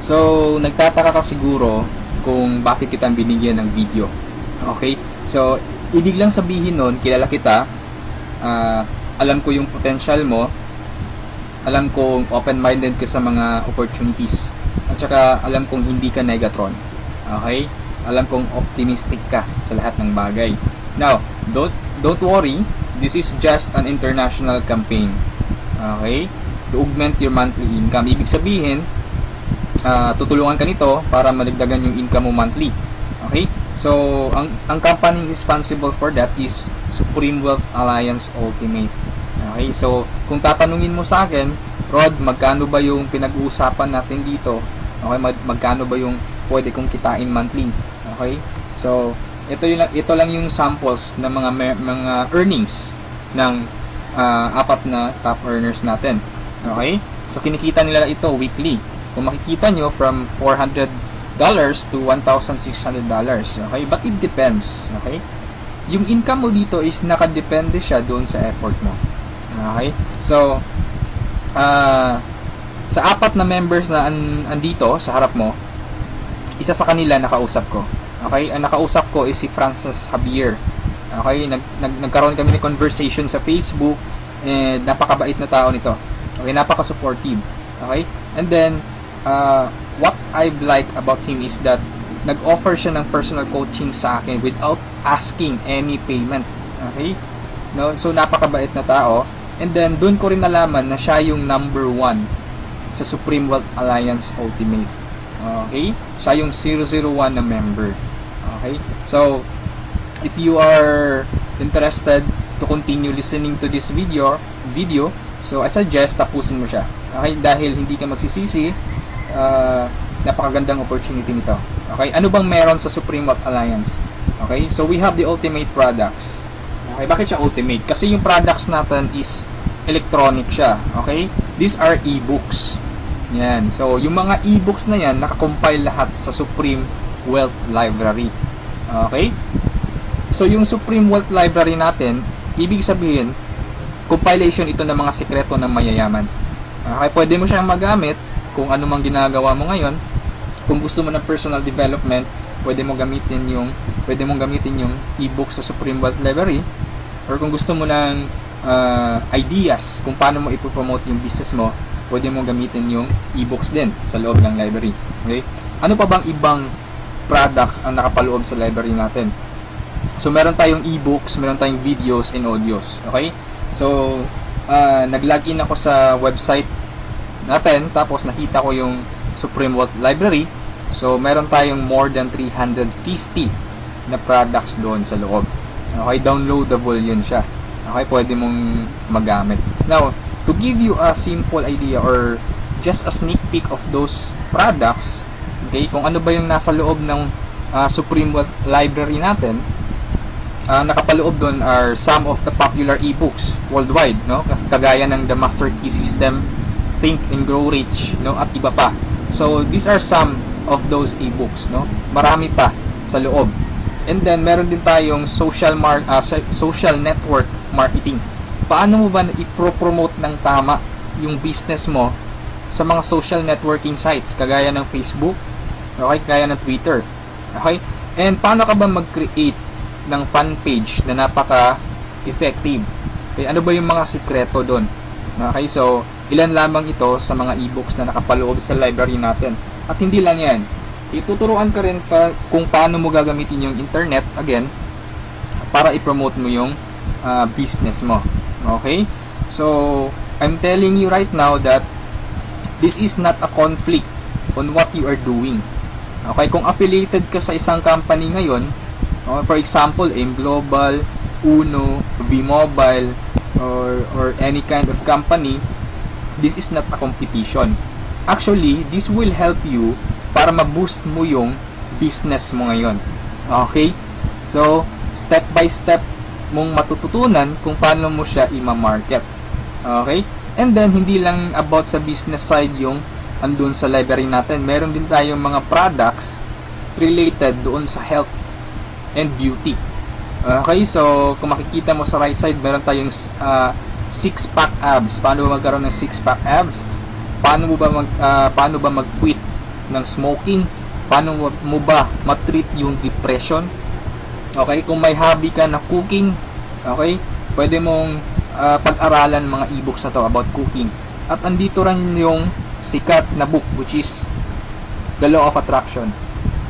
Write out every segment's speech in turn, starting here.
So, nagtataka ka siguro kung bakit kita binigyan ng video. Okay? So, ibig lang sabihin nun, kilala kita, alam ko yung potential mo, alam kong open-minded ka sa mga opportunities, at saka alam kong hindi ka negatron. Okay? Alam kong optimistic ka sa lahat ng bagay. Now, don't worry, this is just an international campaign. Okay? To augment your monthly income. Ibig sabihin, tutulungan ka nito para madagdagan yung income mo monthly. Okay? So, ang company responsible for that is Supreme Wealth Alliance Ultimate. Okay? So, kung tatanungin mo sa akin, Rod, magkano ba yung pinag-uusapan natin dito? Okay? Magkano ba yung pwede kong kitain monthly? Okay? So, ito lang yung samples ng mga earnings ng apat na top earners natin. Okay? So, kinikita nila ito weekly. Kung makikita nyo, from $400 to $1,600. Okay? But it depends. Okay? Yung income mo dito is nakadepende siya doon sa effort mo. Okay? So, sa apat na members na andito sa harap mo, isa sa kanila nakausap ko. Okay? Ang nakausap ko is si Francis Javier. Okay? Nagkaroon kami ng conversation sa Facebook, and napakabait na tao nito. Okay? Napaka-supportive. Okay? And then, what I like about him is that nag-offer siya ng personal coaching sa akin without asking any payment. Okay? No? So, napakabait na tao. And then, doon ko rin nalaman na siya yung number 1 sa Supreme Wealth Alliance Ultimate. Okay? Siya yung 001 na member. Okay? So, if you are interested to continue listening to this video, so I suggest tapusin mo siya. Okay? Dahil hindi ka magsisisi, napakagandang opportunity nito. Okay? Ano bang meron sa Supreme Wealth Alliance? Okay? So, we have the ultimate products. Okay? Bakit siya ultimate? Kasi yung products natin is electronic siya. Okay? These are e-books. Yan. So, yung mga e-books na yan, nakakompile lahat sa Supreme Wealth Library. Okay? So, yung Supreme Wealth Library natin, ibig sabihin, compilation ito ng mga sikreto ng mayayaman. Okay? Pwede mo siyang magamit kung ano mang ginagawa mo ngayon. Kung gusto mo ng personal development, pwede mong gamitin yung e-books sa Supreme Wealth Library. Or kung gusto mo ng ideas kung paano mo ipopromote yung business mo, pwede mong gamitin yung e-books din sa loob ng library. Okay? Ano pa bang ibang products ang nakapaloob sa library natin? So, meron tayong e-books, meron tayong videos and audios. Okay? So, nag-login ako sa website natin, tapos nakita ko yung Supreme Wealth Library. So, meron tayong more than 350 na products doon sa loob. Okay? Downloadable yun siya. Okay? Pwede mong magamit. Now, to give you a simple idea or just a sneak peek of those products, okay, kung ano ba yung nasa loob ng Supreme Wealth Library natin, nakapaloob doon are some of the popular e-books worldwide, no? Kagaya ng The Master Key System, Think and Grow Rich, no? At iba pa. So, these are some of those e-books, no? Marami pa sa loob. And then, meron din tayong social network marketing. Paano mo ba i-promote ng tama yung business mo sa mga social networking sites kagaya ng Facebook, okay, kagaya ng Twitter, okay? And paano ka ba mag-create ng fan page na napaka-effective? Okay, ano ba yung mga sikreto doon? Okay, so ilan lamang ito sa mga e-books na nakapaloob sa library natin. At hindi lang yan, ituturuan ka rin pa kung paano mo gagamitin yung internet, again, para i-promote mo yung business mo. Okay? So, I'm telling you right now that this is not a conflict on what you are doing. Okay? Kung affiliated ka sa isang company ngayon, for example, AIM Global, Uno, V-Mobile, or any kind of company, this is not a competition. Actually, this will help you para ma-boost mo yung business mo ngayon. Okay? So, step by step mong matututunan kung paano mo siya i-market. Okay? And then, hindi lang about sa business side yung andun sa library natin. Meron din tayong mga products related doon sa health and beauty. Okay? So, kung makikita mo sa right side, meron tayong 6-pack abs. Paano ba magkaroon ng 6-pack abs? Paano ba mag-quit ng smoking? Paano mo ba matreat yung depression? Okay, kung may hobby ka na cooking, okay, pwede mong pag-aralan mga e-books na to about cooking. At andito rin yung sikat na book, which is The Law of Attraction.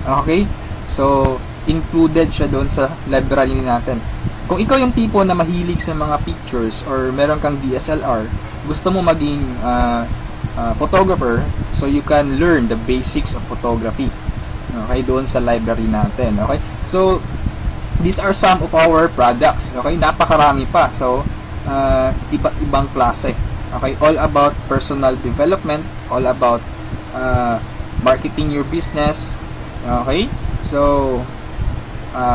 Okay, so included siya doon sa library natin. Kung ikaw yung tipo na mahilig sa mga pictures or meron kang DSLR, gusto mo maging photographer, so you can learn the basics of photography. Okay, doon sa library natin. Okay, so these are some of our products. Okay, napakarami pa. So iba't ibang klase. Okay, all about personal development, all about marketing your business. Okay, so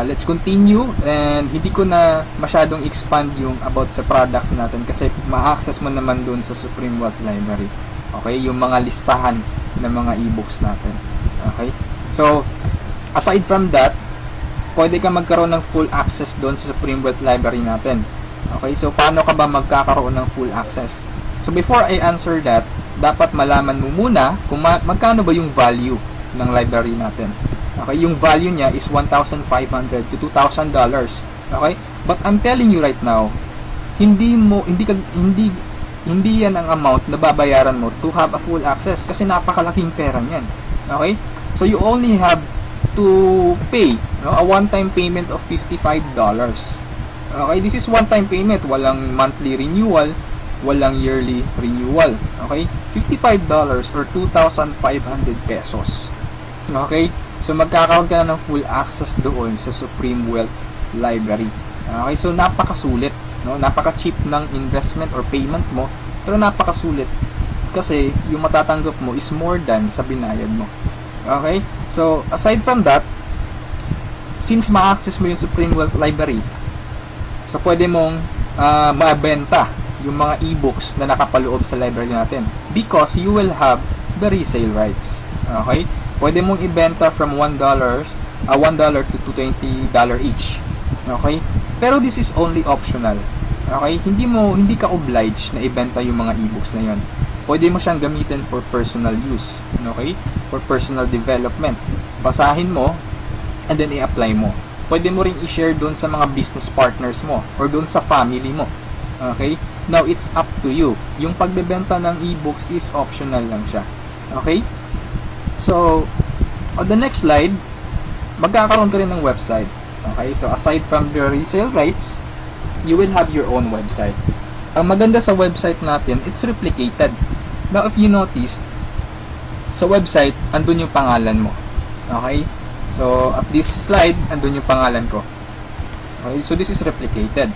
let's continue, and hindi ko na masyadong expand yung about sa products natin kasi ma-access mo naman dun sa Supreme Wealth Library. Okay, yung mga listahan ng mga e-books natin. Okay, so aside from that, pwede ka magkaroon ng full access doon sa Supreme Wealth Library natin. Okay, so paano ka ba magkakaroon ng full access? So before I answer that, dapat malaman mo muna kung magkano ba yung value ng library natin. Okay, yung value niya is $1,500 to $2,000. Okay? But I'm telling you right now, hindi yan ang amount na babayaran mo to have a full access kasi napakalaking pera niyan. Okay? So you only have to pay, no, a one-time payment of $55. Okay, this is one-time payment, walang monthly renewal, walang yearly renewal. Okay, $55 or 2,500 pesos. Okay, so magkakaroon ka na ng full access doon sa Supreme Wealth Library. Okay, so napakasulit, no? Napaka-cheap ng investment or payment mo, pero napakasulit kasi yung matatanggap mo is more than sa binayad mo. Okay, so aside from that, since ma-access mo yung Supreme Wealth Library, so pwede mong mabenta yung mga e-books na nakapaloob sa library natin because you will have the resale rights. Okay, pwede mong ibenta from $1 to $20 each. Okay, pero this is only optional. Okay, hindi ka obliged na ibenta yung mga e-books na yon. Pwede mo siyang gamitin for personal use. Okay, for personal development. Basahin mo and then i-apply mo. Pwede mo ring i-share doon sa mga business partners mo or doon sa family mo. Okay? Now, it's up to you. Yung pagbebenta ng e-books is optional lang siya. Okay? So, on the next slide, magkakaroon ka rin ng website. Okay? So, aside from the resale rights, you will have your own website. Ang maganda sa website natin, it's replicated. Now, if you notice, sa website, andun yung pangalan mo. Okay? So, at this slide, andun yung pangalan ko. Okay, so this is replicated.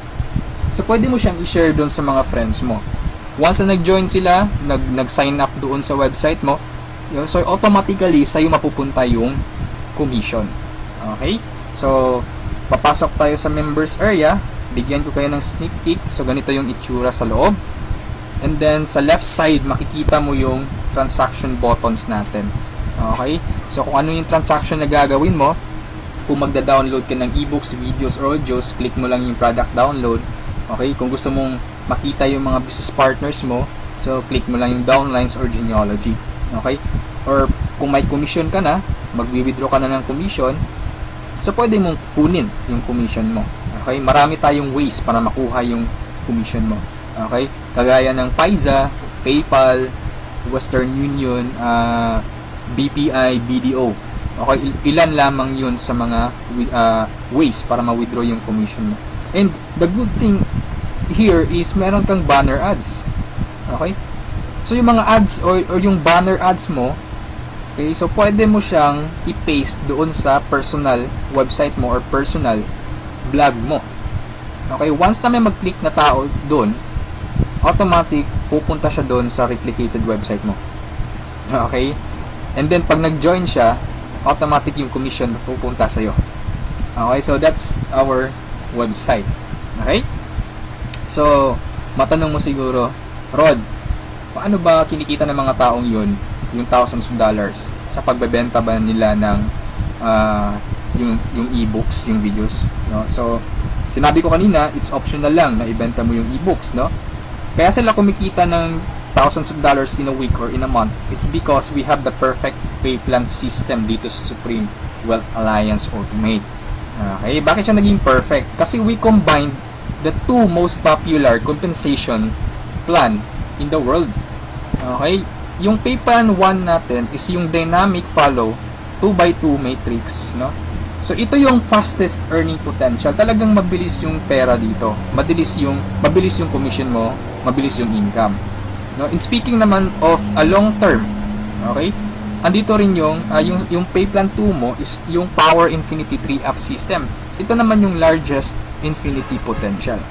So, pwede mo siyang i-share doon sa mga friends mo. Once na nag-join sila, nag-sign up doon sa website mo, so automatically, sa'yo mapupunta yung commission. Okay? So, papasok tayo sa members area. Bigyan ko kayo ng sneak peek. So, ganito yung itsura sa loob. And then, sa left side, makikita mo yung transaction buttons natin. Okay? So, kung ano yung transaction na gagawin mo, kung magda-download ka ng e-books, videos, or audios, click mo lang yung product download. Okay? Kung gusto mong makita yung mga business partners mo, so, click mo lang yung downlines or genealogy. Okay? Or, kung may commission ka na, mag-withdraw ka na ng commission, so, pwede mong kunin yung commission mo. Okay? Marami tayong ways para makuha yung commission mo. Okay? Kagaya ng Payza, PayPal, Western Union, BPI, BDO. Okay, ilan lamang yun sa mga ways para ma-withdraw yung commission mo. And the good thing here is meron kang banner ads. Okay? So yung mga ads or yung banner ads mo, okay, so pwede mo siyang i-paste doon sa personal website mo or personal blog mo. Okay, once na may mag-click na tao doon, automatic pupunta siya doon sa replicated website mo. Okay? And then, pag nag-join siya, automatic yung commission pupunta sa'yo. Okay, so that's our website. Okay? So, matanong mo siguro, Rod, paano ba kinikita ng mga taong yun, yung thousands of dollars, sa pagbebenta ba nila ng yung e-books, yung videos? No? So, sinabi ko kanina, it's optional lang na ibenta mo yung e-books, no? Kaya sila kumikita ng thousands of dollars in a week or in a month, it's because we have the perfect pay plan system dito sa Supreme Wealth Alliance Ultimate. Okay, bakit siya naging perfect? Kasi we combined the two most popular compensation plan in the world. Okay, yung pay plan 1 natin is yung dynamic follow 2x2 matrix, no? So ito yung fastest earning potential. Talagang mabilis yung pera dito. Mabilis yung commission mo, mabilis yung income. No, in speaking naman of a long term, okay? Andito rin yung pay plan 2 mo is yung Power Infinity 3-up system. Ito naman yung largest infinity potential.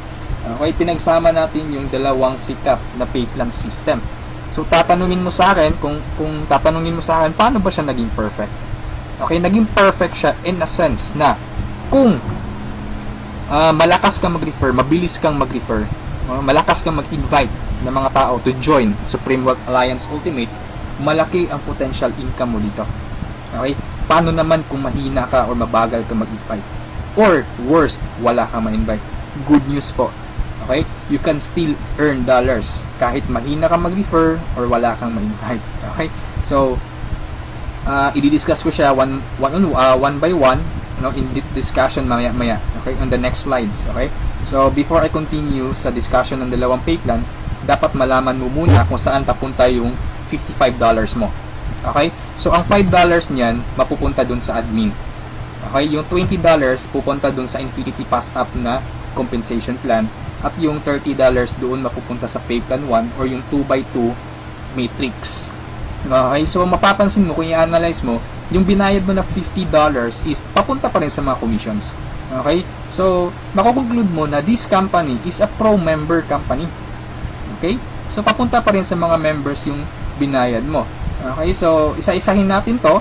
Okay, pinagsama natin yung dalawang sikat na pay plan system. So tatanungin mo sa akin kung tatanungin mo sa akin paano ba siya naging perfect? Okay, naging perfect siya in a sense na kung malakas kang mag-refer, mabilis kang mag-refer, malakas kang mag-invite ng mga tao to join Supreme Wealth Alliance Ultimate, malaki ang potential income mo dito. Okay? Paano naman kung mahina ka or mabagal ka mag-invite? Or worst, wala kang ma-invite? Good news po. Okay? You can still earn dollars kahit mahina ka mag-refer or wala kang ma-invite. Okay? So, i-discuss ko siya one by one, in discussion maya-maya. Okay? On the next slides. Okay? So, before I continue sa discussion ng dalawang pay plan, dapat malaman mo muna kung saan papunta yung $55 mo. Okay? So, ang $5 niyan, mapupunta dun sa admin. Okay? Yung $20 pupunta dun sa Infinity Pass Up na compensation plan. At yung $30 doon mapupunta sa Pay Plan 1 or yung 2x2 matrix. Okay? So, mapapansin mo, kung i-analyze mo, yung binayad mo na $50 is papunta pa rin sa mga commissions. Okay? So, makukonclude mo na this company is a pro-member company. Okay? So, papunta pa rin sa mga members yung binayad mo. Okay? So, isa-isahin natin to.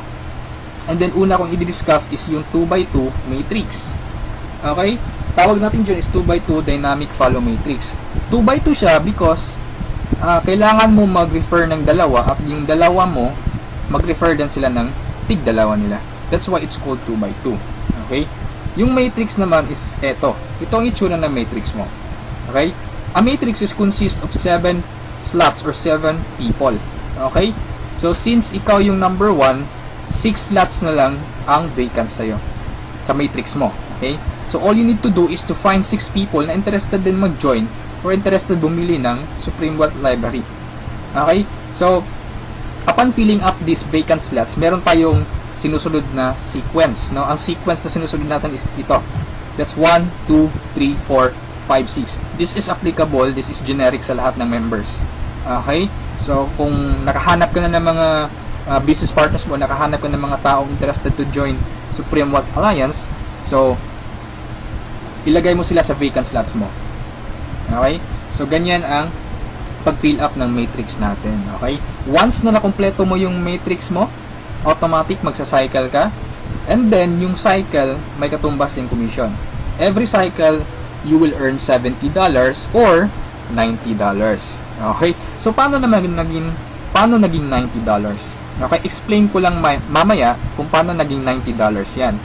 And then, una kong i-discuss is yung 2x2 matrix. Okay? Tawag natin dyan is 2x2 dynamic follow matrix. 2x2 siya because kailangan mo mag-refer ng dalawa at yung dalawa mo, mag-refer din sila ng tig-dalawa nila. That's why it's called 2x2. Okay? Yung matrix naman is eto. Ito ang itsura ng matrix mo. Okay? A matrix is consist of 7 slots or 7 people. Okay? So, since ikaw yung number 1, 6 slots na lang ang vacant sa'yo sa matrix mo. Okay? So, all you need to do is to find 6 people na interested din mag-join or interested bumili ng Supreme Wealth Library. Okay? So, upon filling up these vacant slots, meron tayong sinusunod na sequence. No? Ang sequence na sinusunod natin is ito. That's 1, 2, 3, 4, 5, 6. This is applicable, this is generic sa lahat ng members. Okay? So, kung nakahanap ka na ng mga business partners mo, nakahanap ka ng mga taong interested to join Supreme Wealth Alliance, so, ilagay mo sila sa vacant slots mo. Okay? So, ganyan ang pag-fill up ng matrix natin. Okay? Once na nakompleto mo yung matrix mo, automatic magsa-cycle ka, and then, yung cycle, may katumbas yung commission. Every cycle, you will earn $70 or $90. Okay? So, paano naging $90? Okay? Explain ko lang mamaya kung paano naging $90 yan.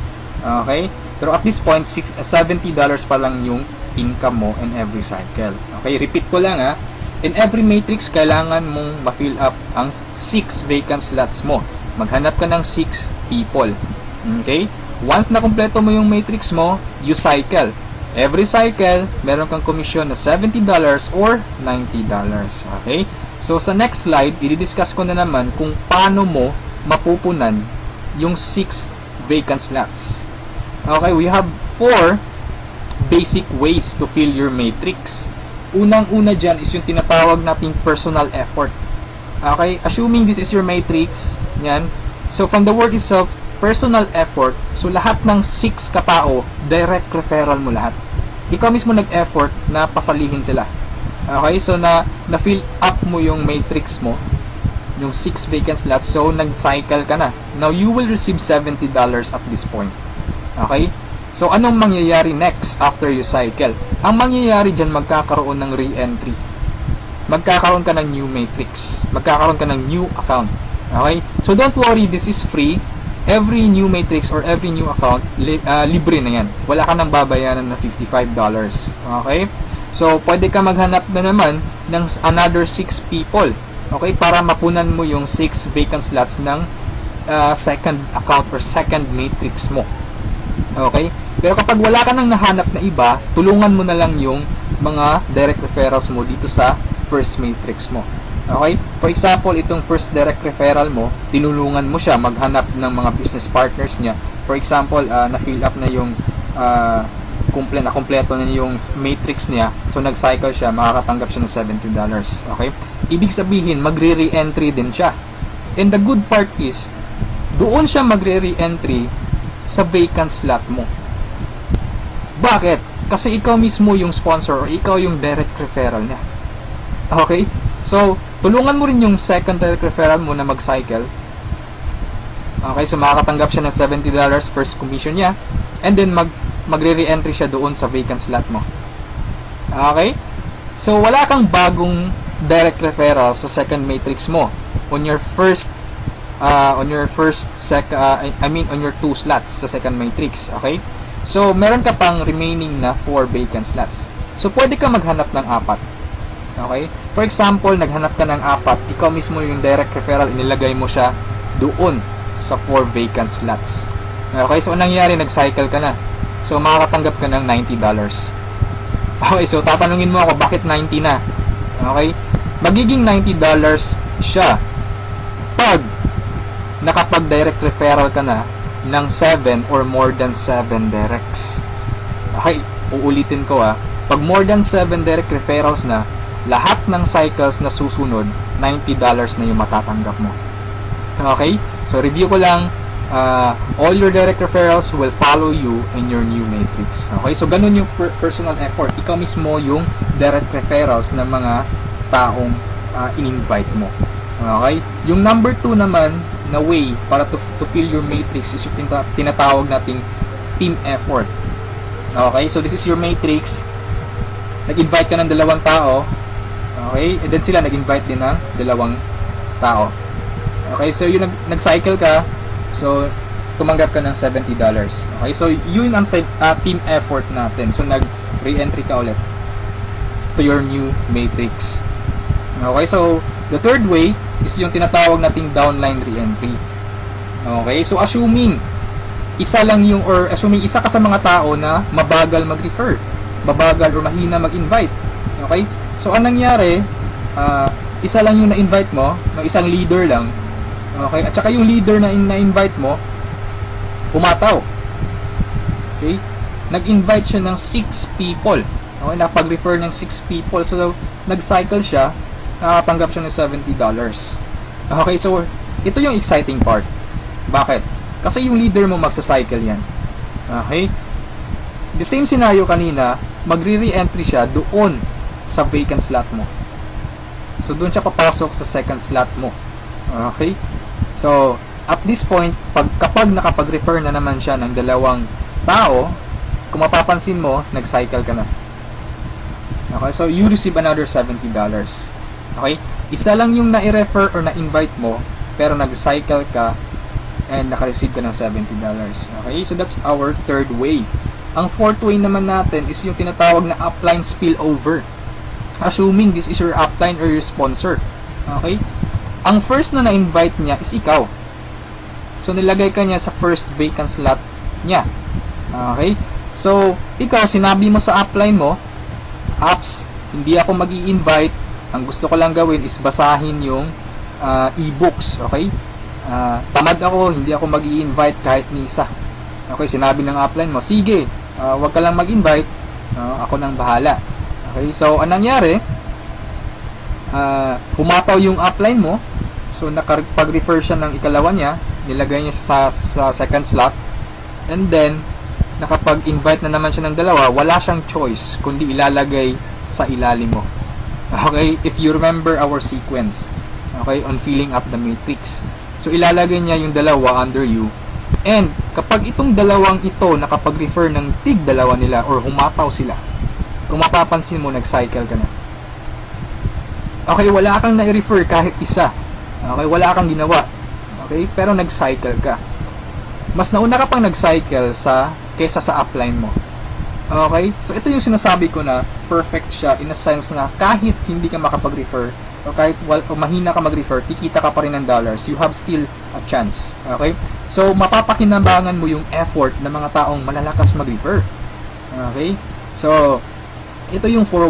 Okay? Pero at this point, $70 pa lang yung income mo in every cycle. Okay? Repeat ko lang ha. In every matrix, kailangan mong ma-fill up ang 6 vacant slots mo. Maghanap ka ng 6 people. Okay? Once na kumpleto mo yung matrix mo, you cycle. Every cycle, meron kang commission na $70 or $90. Okay? So, sa next slide, i-discuss ko na naman kung paano mo mapupunan yung 6 vacant slots. Okay? We have 4 basic ways to fill your matrix. Unang-una dyan is yung tinatawag nating personal effort. Okay? Assuming this is your matrix, yan. So, from the word itself, personal effort, so lahat ng 6 katao, direct referral mo lahat. Ikaw mismo nag-effort na pasalihin sila. Okay? So, na-fill up mo yung matrix mo, yung 6 vacant slots, so nag-cycle ka na. Now, you will receive $70 at this point. Okay? So, anong mangyayari next after you cycle? Ang mangyayari dyan, magkakaroon ng re-entry. Magkakaroon ka ng new matrix. Magkakaroon ka ng new account. Okay? So, don't worry, this is free. Every new matrix or every new account, libre na yan. Wala ka nang babayaran na $55. Okay? So, pwede ka maghanap na naman ng another 6 people. Okay? Para mapunan mo yung 6 vacant slots ng second account or second matrix mo. Okay? Pero kapag wala ka nang nahanap na iba, tulungan mo na lang yung mga direct referrals mo dito sa first matrix mo. Okay? For example, itong first direct referral mo, tinulungan mo siya maghanap ng mga business partners niya. For example, na-fill up na yung kompleto na yung matrix niya. So, nag-cycle siya, makakatanggap siya ng $70. Okay? Ibig sabihin, magre-re-entry din siya. And the good part is, doon siya magre-re-entry sa vacant slot mo. Bakit? Kasi ikaw mismo yung sponsor or ikaw yung direct referral niya. Okay? So, tulungan mo rin yung second direct referral mo na mag-cycle. Okay, so makakatanggap siya ng $70 first commission niya. And then, magre-re-entry siya doon sa vacant slot mo. Okay? So, wala kang bagong direct referral sa second matrix mo. On your two slots sa second matrix. Okay? So, meron ka pang remaining na 4 vacant slots. So, pwede ka maghanap ng 4. Okay? For example, naghanap ka ng 4, ikaw mismo yung direct referral, inilagay mo siya doon sa 4 vacant slots. Okay? So, anong nangyari? Nag-cycle ka na. So, makakatanggap ka ng $90. Okay? So, tatanungin mo ako, bakit 90 na? Okay? Magiging $90 siya pag nakapag-direct referral ka na ng 7 or more than 7 directs. Okay? Uulitin ko pag more than 7 direct referrals na, lahat ng cycles na susunod, $90 na yung matatanggap mo. Okay? So, review ko lang. All your direct referrals will follow you in your new matrix. Okay? So, ganun yung personal effort. Ikaw mismo yung direct referrals ng mga taong in-invite mo. Okay? Yung number 2 naman na way para to fill your matrix is yung tinatawag nating team effort. Okay? So, this is your matrix. Nag-invite ka ng 2 tao. Okay? And then sila nag-invite din ng 2 tao. Okay? So, yung nag-cycle ka, so, tumanggap ka ng $70. Okay? So, yun ang team effort natin. So, nag-re-entry ka ulit to your new matrix. Okay? So, the third way is yung tinatawag nating downline re-entry. Okay? So, assuming isa ka sa mga tao na mabagal mag-refer, mabagal or mahina mag-invite. Okay? So, anong nangyari, isa lang yung na-invite mo, ng isang leader lang. Okay? At saka yung leader na na-invite mo, pumataw. Okay? Nag-invite siya ng 6 people. Okay? Napag-refer ng 6 people. So, nag-cycle siya, nakatanggap siya ng $70. Okay? So, ito yung exciting part. Bakit? Kasi yung leader mo magsa-cycle yan. Okay? The same scenario kanina, magre-re-entry siya doon sa vacant slot mo. So, doon siya papasok sa second slot mo. Okay? So, at this point, kapag nakapag-refer na naman siya ng 2 tao, kung mapapansin mo, nag-cycle ka na. Okay? So, you receive another $70. Okay? Isa lang yung na-refer or na-invite mo, pero nag-cycle ka and naka-receive ka ng $70. Okay? So, that's our third way. Ang fourth way naman natin is yung tinatawag na upline spillover. Assuming this is your upline or your sponsor. Okay? Ang first na na-invite niya is ikaw. So, nilagay ka niya sa first vacant slot niya. Okay? So, ikaw, sinabi mo sa upline mo, apps, hindi ako mag-i-invite. Ang gusto ko lang gawin is basahin yung e-books. Okay? Tamad ako, hindi ako mag-i-invite kahit ni isa. Okay? Sinabi ng upline mo, sige, wag ka lang mag-invite. Ako nang bahala. Okay, so anong nangyari? Pumataw yung upline mo. So nakapag-refer siya ng ikalawa niya, nilagay niya sa second slot. And then nakapag-invite na naman siya ng 2, wala siyang choice kundi ilalagay sa ilalim mo. Okay, if you remember our sequence, okay, on filling up the matrix. So ilalagay niya yung 2 under you. And kapag itong 2 ito nakapag-refer ng tig 2 nila or humataw sila, kung mapapansin mo, nag-cycle ka na. Okay, wala kang na-refer kahit isa. Okay, wala kang ginawa. Okay, pero nag-cycle ka. Mas nauna ka pang nag-cycle kesa sa upline mo. Okay? So, ito yung sinasabi ko na perfect siya in a sense na kahit hindi ka makapag-refer o kahit o mahina ka mag-refer, kikita ka pa rin ng dollars. You have still a chance. Okay? So, mapapakinabangan mo yung effort ng mga taong malalakas mag-refer. Okay? So, ito yung 4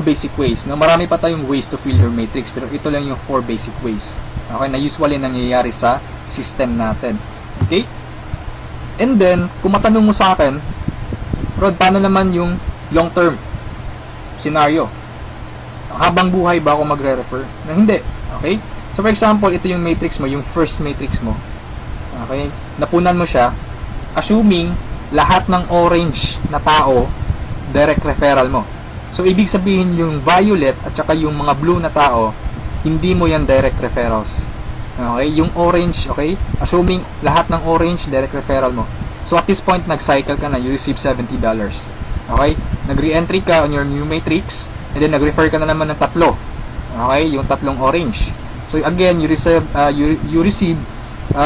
basic ways. No? Marami pa tayong ways to fill your matrix, pero ito lang yung 4 basic ways. Okay? Na usually nangyayari sa system natin. Okay? And then, kung matanong mo sa akin, Rod, paano naman yung long-term scenario? Habang buhay ba ako magre-refer? Na hindi. Okay? So, for example, ito yung matrix mo, yung first matrix mo. Okay? Napunan mo siya, assuming lahat ng orange na tao, direct referral mo. So, ibig sabihin yung violet at saka yung mga blue na tao, hindi mo yan direct referrals. Okay? Yung orange, okay? Assuming lahat ng orange, direct referral mo. So, at this point, nag-cycle ka na, you receive $70. Okay? Nag-re-entry ka on your new matrix, and then nag-refer ka na naman ng tatlo. Okay? Yung tatlong orange. So, again, you receive $70,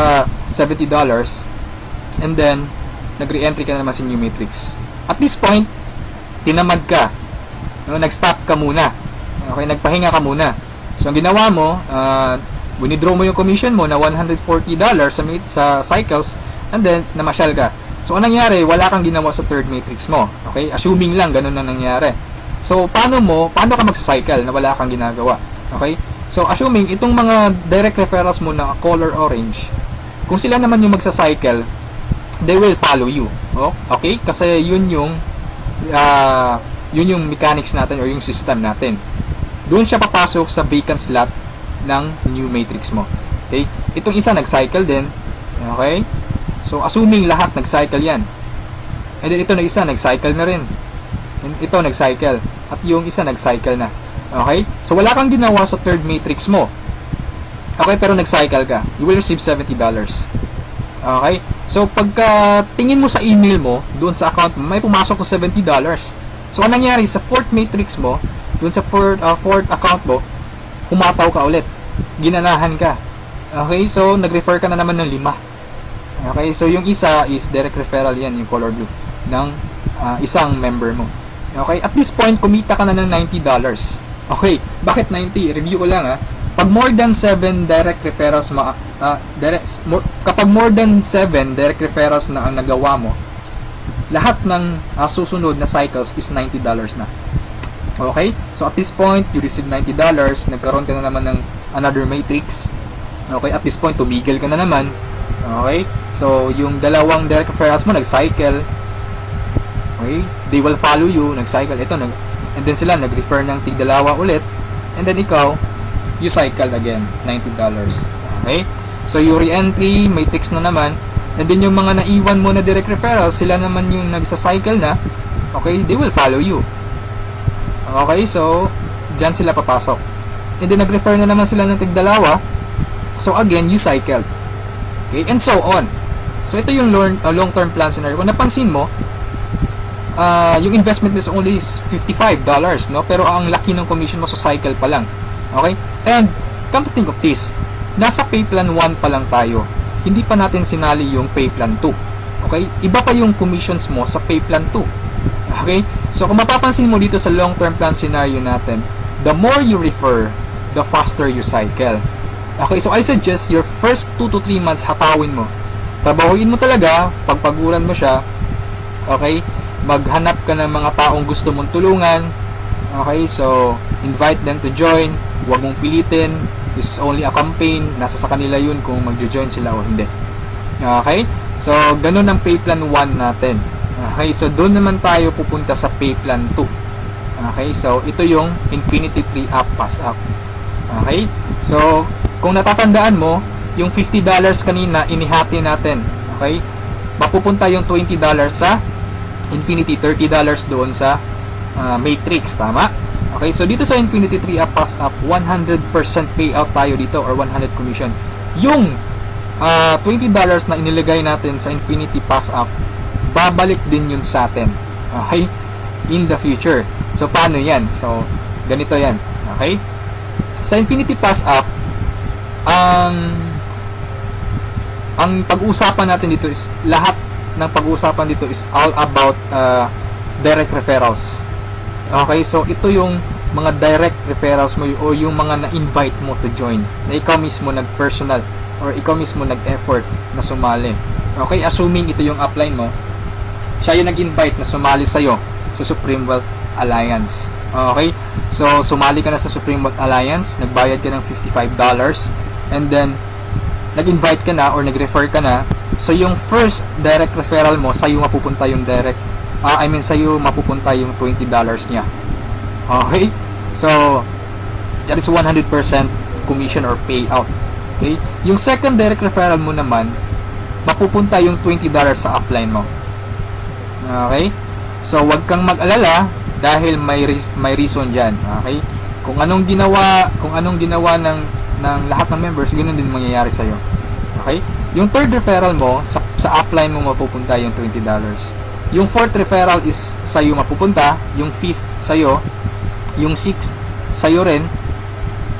and then, nag-re-entry ka na naman sa new matrix. At this point, tinamad ka. No? Nag-stop ka muna. Okay? Nagpahinga ka muna. So, ang ginawa mo, winidraw mo yung commission mo na $140 sa cycles, and then, namasyal ka. So, anong nangyari? Wala kang ginawa sa third matrix mo. Okay? Assuming lang, ganun na nangyari. So, paano ka magsa-cycle na wala kang ginagawa? Okay? So, assuming, itong mga direct referrals mo na color orange, kung sila naman yung magsa-cycle, they will follow you. Oh? Okay? Kasi yun yung mechanics natin or yung system natin. Doon siya papasok sa vacant slot ng new matrix mo. Okay? Itong isa nag-cycle din. Okay? So, assuming lahat nag-cycle yan. And then, ito na isa, nag-cycle na rin. And ito, nag-cycle. At yung isa, nag-cycle na. Okay? So, wala kang ginawa sa third matrix mo. Okay? Pero nag-cycle ka. You will receive $70. Okay? So, pagka tingin mo sa email mo, doon sa account mo, may pumasok to $70. So, anong nangyari? Sa fourth matrix mo, doon sa fourth account mo, humataw ka ulit. Ginanahan ka. Okay? So, nag-refer ka na naman ng 5. Okay, so yung isa is direct referral yan, yung color blue, ng isang member mo. Okay, at this point, kumita ka na ng $90. Okay, bakit 90? Review ko lang Pag more than 7 direct referrals, kapag more than 7 direct referrals na ang nagawa mo, lahat ng susunod na cycles is $90 na. Okay, so at this point, you receive $90, nagkaroon ka na naman ng another matrix. Okay, at this point, tumigil ka na naman. Okay? So, yung dalawang direct referrals mo, nag-cycle. Okay? They will follow you, nag-cycle. Ito, and then sila, nag-refer ng tig-dalawa ulit. And then ikaw, you cycle again, $90. Okay? So, yung re-entry, matrix na naman. And then yung mga naiwan mo na direct referrals, sila naman yung nagsa-cycle na. Okay? They will follow you. Okay? So, dyan sila papasok. And then, nag-refer na naman sila ng tig-dalawa. So, again, you cycle. Okay, and so on. So, ito yung long-term plan scenario. Kung napansin mo, yung investment is only $55, no? Pero ang laki ng commission mo sa cycle pa lang. Okay? And, come to think of this, nasa pay plan 1 pa lang tayo. Hindi pa natin sinali yung pay plan 2. Okay? Iba pa yung commissions mo sa pay plan 2. Okay? So, kung mapapansin mo dito sa long-term plan scenario natin, the more you refer, the faster you cycle. Okay, so I suggest your first 2 to 3 months hatawin mo. Trabahuin mo talaga, pagpaguran mo siya. Okay? Maghanap ka ng mga taong gusto mong tulungan. Okay, so invite them to join. Huwag mong pilitin. This is only a campaign. Nasa sa kanila yun kung mag-join sila o hindi. Okay? So, ganun ang pay plan 1 natin. Okay, so doon naman tayo pupunta sa pay plan 2. Okay, so ito yung Infinity 3 Up Pass Up. Okay? So, kung natatandaan mo, yung $50 kanina, inihati natin. Okay? Mapupunta yung $20 sa Infinity, $30 doon sa Matrix. Tama? Okay? So, dito sa Infinity 3 Up Pass Up, 100% payout tayo dito or 100 commission. Yung $20 na inilagay natin sa Infinity Pass Up, babalik din yun sa atin. Okay? In the future. So, paano yan? So, ganito yan. Okay? Sa Infinity Pass Up, ang pag-uusapan natin dito is lahat ng pag-uusapan dito is all about direct referrals. Okay, so ito yung mga direct referrals mo o yung mga na-invite mo to join, na ikaw mismo nag-personal or ikaw mismo nag-effort na sumali. Okay, assuming ito yung upline mo, siya yung nag-invite na sumali sa'yo sa Supreme Wealth Alliance. Okay, so sumali ka na sa Supreme Wealth Alliance, nagbayad ka ng $55, and then nag-invite ka na or nag-refer ka na. So yung first direct referral mo, sa'yo mapupunta yung sa'yo mapupunta yung $20 niya. Okay, so that is 100% commission or payout. Okay, yung second direct referral mo naman, mapupunta yung $20 sa upline mo. Okay, so wag kang mag-alala dahil may reason diyan. Okay, kung anong ginawa ng lahat ng members, ganoon din mangyayari sa iyo. Okay, yung third referral mo sa upline mo mapupunta yung $20. Yung fourth referral is sa iyo mapupunta, yung fifth sa iyo, yung sixth sa iyo rin,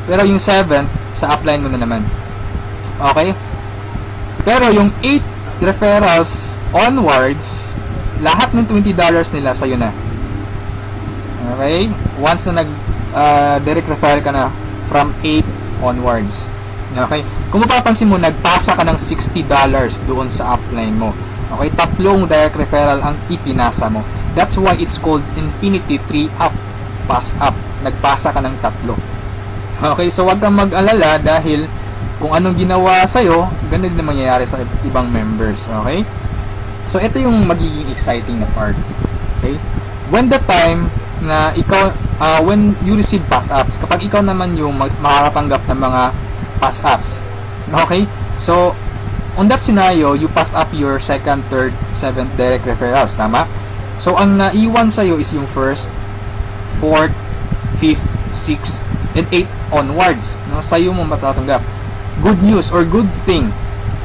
pero yung seventh sa upline mo na naman. Okay, pero yung 8 referrals onwards, lahat ng $20 nila sa iyo na. Okay, once na direct referral ka na from 8 onwards. Okay, kung mapapansin mo, nagpasa ka ng $60 doon sa upline mo. Okay, tatlong direct referral ang ipinasa mo. That's why it's called Infinity 3-up, pass up. Nagpasa ka ng tatlo. Okay, so wag kang mag-alala dahil kung anong ginawa sa'yo, ganun din mangyayari sa ibang members. Okay, so ito yung magiging exciting na part. Okay, when the time na ikaw, when you receive pass-ups, kapag ikaw naman yung makakatanggap ng mga pass-ups, okay, so on that scenario, you pass up your second, third, seventh direct referrals, tama? So ang naiwan sa'yo is yung first, fourth, fifth, sixth, and 8 onwards, no? Sa'yo mo matatanggap. Good news or good thing,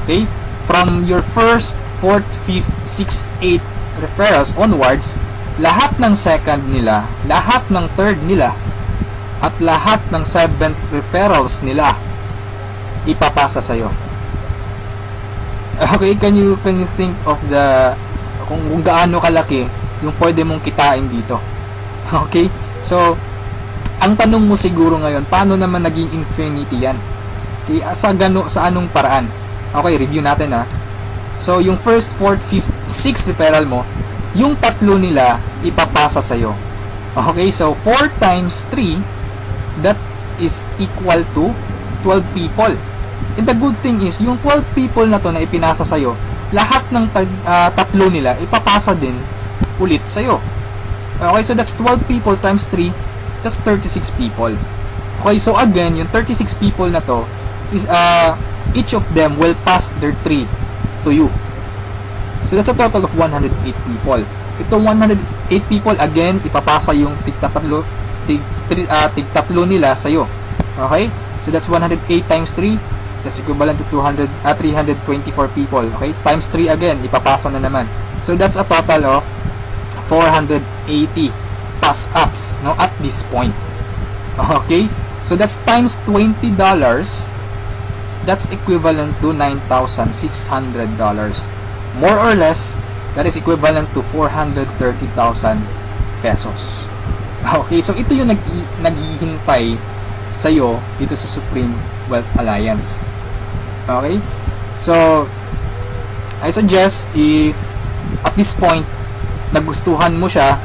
okay, from your first, fourth, fifth, sixth, 8 referrals onwards, lahat ng second nila, lahat ng third nila, at lahat ng seventh referrals nila ipapasa sa'yo. Okay, can you think of kung gaano kalaki yung pwede mong kitain dito? Okay, so ang tanong mo siguro ngayon, paano naman naging infinity yan? Okay, sa anong paraan? Okay, review natin ha. So yung first, fourth, fifth, sixth referral mo, yung tatlo nila ipapasa sa'yo. Okay, so 4 times 3, that is equal to 12 people. And the good thing is, yung 12 people na to na ipinasa sa'yo, lahat ng tatlo nila ipapasa din ulit sa'yo. Okay, so that's 12 people times 3, that's 36 people. Okay, so again, yung 36 people na to is each of them will pass their 3 to you. So that's a total of 108 people. Itong 108 people, again, ipapasa yung tig-tatlo nila sa'yo. Okay? So that's 108 times 3. That's equivalent to 324 people. Okay? Times 3 again, ipapasa na naman. So that's a total of 480 pass-ups, no, at this point. Okay? So that's times $20. That's equivalent to $9,600. More or less, that is equivalent to 430,000 pesos. Okay, so ito yung naghihintay sa'yo dito sa Supreme Wealth Alliance. Okay, so I suggest if at this point nagustuhan mo siya,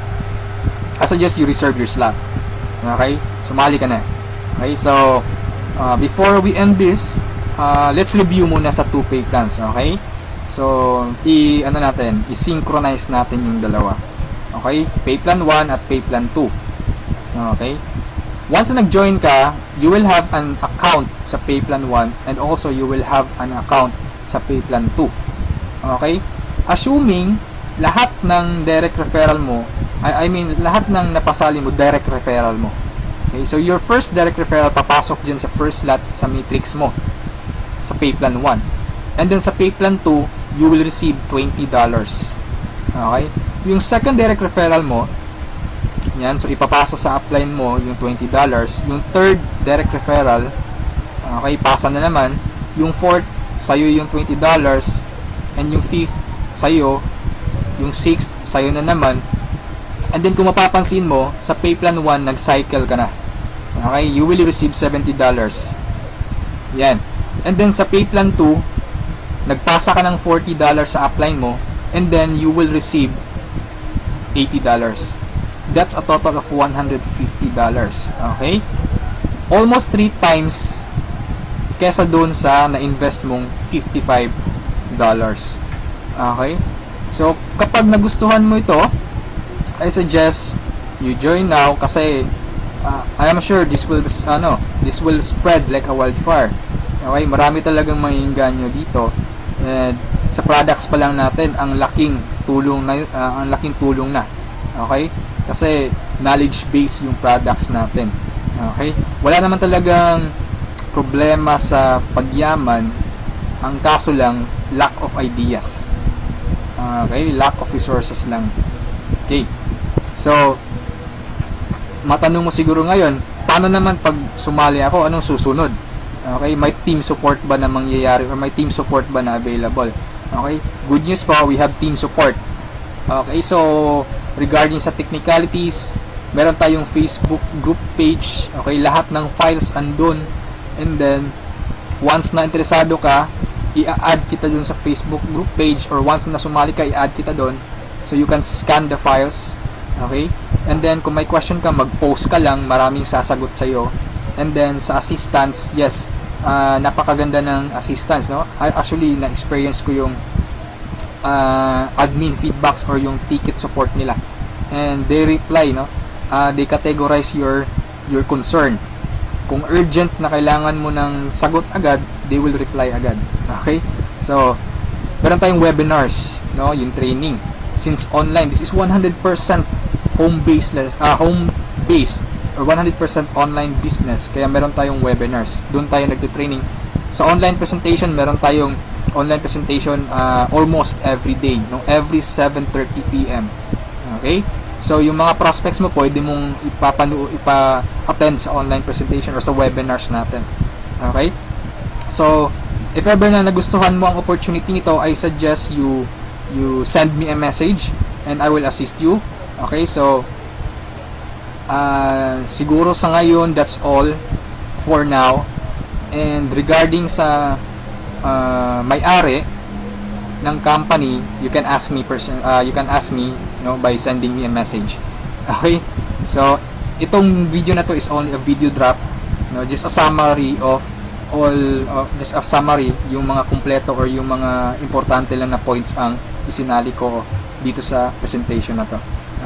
I suggest you reserve your slot. Okay, sumali ka na. Okay, so before we end this, let's review muna sa 2 pay plans. Okay, so i-synchronize natin yung dalawa. Okay, pay plan 1 at pay plan 2. Okay, once na nag-join ka, you will have an account sa pay plan 1 and also you will have an account sa pay plan 2. Okay, assuming lahat ng direct referral mo, lahat ng napasali mo direct referral mo. Okay, so your first direct referral papasok dyan sa first slot sa matrix mo sa pay plan 1, and then sa pay plan 2 you will receive $20. Okay, yung second direct referral mo, yan, so ipapasa sa upline mo yung $20. Yung third direct referral, okay, pasa na naman. Yung fourth, sa'yo yung $20, and yung fifth, sa'yo. Yung sixth, sa'yo na naman. And then kung mapapansin mo, sa pay plan 1, nag-cycle ka na. Okay? You will receive $70. Yan. And then sa pay plan 2, nagpasa ka ng $40 sa upline mo, and then you will receive $80. That's a total of $150. Okay? Almost 3 times kesa doon sa na-invest mong $55. Okay? So, kapag nagustuhan mo ito, I suggest you join now kasi I am sure this will spread like a wildfire. Okay, marami talagang maiinganyo dito. And sa products pa lang natin, ang laking tulong na. Okay? Kasi knowledge base yung products natin. Okay? Wala naman talagang problema sa pagyaman. Ang kaso lang, lack of ideas. Okay? Lack of resources lang. Okay. So, matanong mo siguro ngayon, paano naman pag sumali ako, anong susunod? Okay, may team support ba na mangyayari or may team support ba na available? Okay, good news po, we have team support. Okay, so regarding sa technicalities, meron tayong Facebook group page. Okay, lahat ng files andun. And then, once na interesado ka, i-add kita dun sa Facebook group page, or once na sumali ka, i-add kita dun. So you can scan the files. Okay? And then, kung may question ka, mag-post ka lang, maraming sasagot sa'yo. And then, sa assistance, yes, napakaganda ng assistance, no? Actually, na-experience ko yung admin feedbacks or yung ticket support nila. And they reply, no? They categorize your concern. Kung urgent na kailangan mo ng sagot agad, they will reply agad. Okay? So, meron tayong webinars, no? Yung training. Since online, this is 100% home-based or 100% online business. Kaya meron tayong webinars. Doon tayo nagte-training. Sa online presentation, meron tayong online presentation almost every day, no? Every 7:30 PM. Okay? So, yung mga prospects mo, pwede mong ipa-attend sa online presentation or sa webinars natin. Okay? So, if ever na nagustuhan mo ang opportunity nito, I suggest you send me a message and I will assist you. Okay, so siguro sa ngayon, that's all for now. And regarding sa may-ari ng company, you can ask me by sending me a message. Okay, so itong video na to is only a video drop, just a summary of yung mga kumpleto or yung mga importante lang na points ang isinali ko dito sa presentation na to.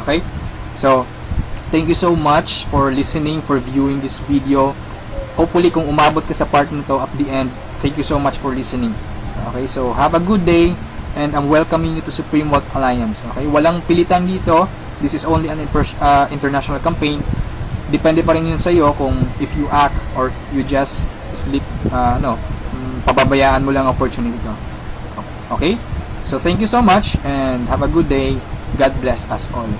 Okay? So, thank you so much for listening, for viewing this video. Hopefully, kung umabot ka sa part nito at the end, thank you so much for listening. Okay? So, have a good day and I'm welcoming you to Supreme Wealth Alliance. Okay? Walang pilitan dito. This is only an international campaign. Depende pa rin yun sa iyo kung if you act or you just sleep, pababayaan mo lang ang opportunity to. Okay? So, thank you so much and have a good day. God bless us all.